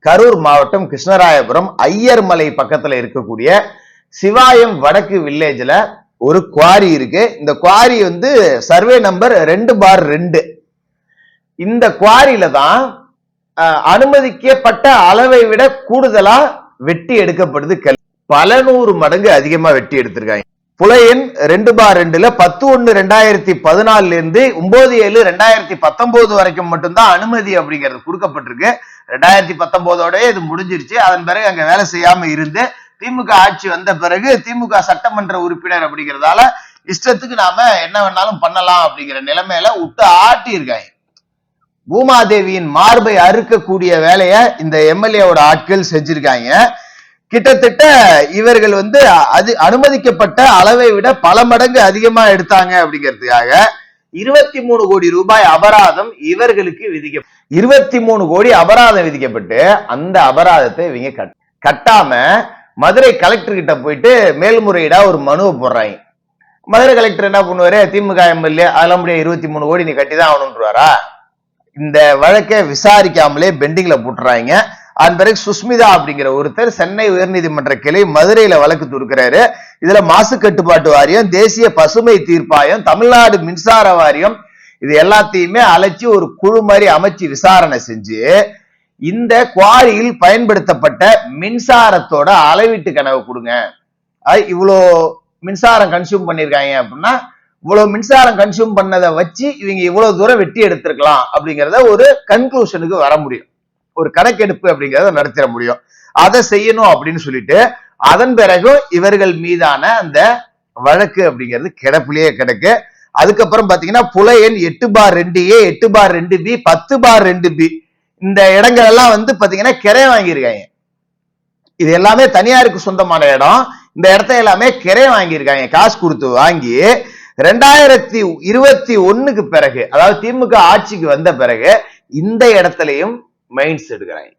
கரூர் மாவட்டம் கிருஷ்ணராயபுரம் ஐயர்மலை பக்கத்துல இருக்கக்கூடிய சிவாயம் வடக்கு வில்லேஜ்ல ஒரு குவாரி இருக்கு. இந்த குவாரி சர்வே நம்பர் 2/2. இந்த குவாரியில தான் அனுமதிக்கப்பட்ட அளவை விட கூடுதலா வெட்டி எடுக்கப்படுது. பல 100 மடங்கு அதிகமா வெட்டி எடுத்திருக்காங்க. புலையன் 2/2ல 10/1/2014 இருந்து 9/7/2019 வரைக்கும் மட்டும்தான் அனுமதி அப்படிங்கிறது கொடுக்கப்பட்டிருக்கு. 2019 இது முடிஞ்சிருச்சு. அதன் பிறகு அங்க வேலை செய்யாம இருந்து திமுக ஆட்சி வந்த பிறகு திமுக சட்டமன்ற உறுப்பினர் அப்படிங்கிறதால இஷ்டத்துக்கு நாம என்ன வேணாலும் பண்ணலாம் அப்படிங்கிற நிலைமையில விட்டு ஆட்டி இருக்காங்க. பூமாதேவியின் மார்பை அறுக்கக்கூடிய வேலையை இந்த எம்எல்ஏவோட ஆட்கள் செஞ்சிருக்காங்க. கிட்டத்தட்ட இவர்கள் அது அனுமதிக்கப்பட்ட அளவை விட பல மடங்கு அதிகமா எடுத்தாங்க அப்படிங்கிறதுக்காக 23 கோடி ரூபாய் அபராதம் இவர்களுக்கு 23 கோடி அபராதம் விதிக்கப்பட்டு அந்த அபராதத்தை இவங்க கட்டாம மதுரை கலெக்டர் கிட்ட போயிட்டு மேல்முறையீடா ஒரு மனுவை போடுறாங்க. மதுரை கலெக்டர் என்ன பண்ணுவாரு, திமுக எம்எல்ஏ அதெல்லாம் முடியாது, 23 கோடி நீ கட்டிதான் ஆகணும்ன்றாரா? இந்த வழக்கை விசாரிக்காமலே பெண்டிங்ல போட்டுறாங்க. அதன் பிறகு சுஸ்மிதா அப்படிங்கிற ஒருத்தர் சென்னை உயர்நீதிமன்ற கிளை மதுரையில வழக்கு தொடுக்கிறாரு. இதுல மாசு கட்டுப்பாட்டு வாரியம், தேசிய பசுமை தீர்ப்பாயம், தமிழ்நாடு மின்சார வாரியம் இது எல்லாத்தையுமே அழைச்சி ஒரு குழு மாதிரி அமைச்சு விசாரணை செஞ்சு இந்த குவாரியில் பயன்படுத்தப்பட்ட மின்சாரத்தோட அளவீட்டு கணக்கு கொடுங்க. இவ்வளோ மின்சாரம் கன்சியூம் பண்ணிருக்காங்க அப்படின்னா இவ்வளவு மின்சாரம் கன்சியூம் பண்ணதை வச்சு இவங்க இவ்வளவு தூரம் வெட்டி எடுத்திருக்கலாம் அப்படிங்கிறத ஒரு கன்க்ளூஷனுக்கு வர முடியும். ஒரு கணக்கெடுப்பு அப்படிங்கிறத நடத்திட முடியும். அதை செய்யணும் அப்படின்னு சொல்லிட்டு அதன் பிறகு இவர்கள் மீதான அந்த வழக்கு அப்படிங்கிறது கிடப்பிலேயே கிடக்கு. அதுக்கப்புறம் பாத்தீங்கன்னா புலையன் 8/2A 8/2B 10/2B இந்த இடங்கள் எல்லாம் பாத்தீங்கன்னா கிரைய வாங்கியிருக்காங்க. இது எல்லாமே தனியாருக்கு சொந்தமான இடம். இந்த இடத்த எல்லாமே கிரைய வாங்கியிருக்காங்க. காசு கொடுத்து வாங்கி 2021க்கு பிறகு, அதாவது திமுக ஆட்சிக்கு வந்த பிறகு இந்த இடத்துலயும் மைண்ட்ஸ் எடுக்கிறாங்க.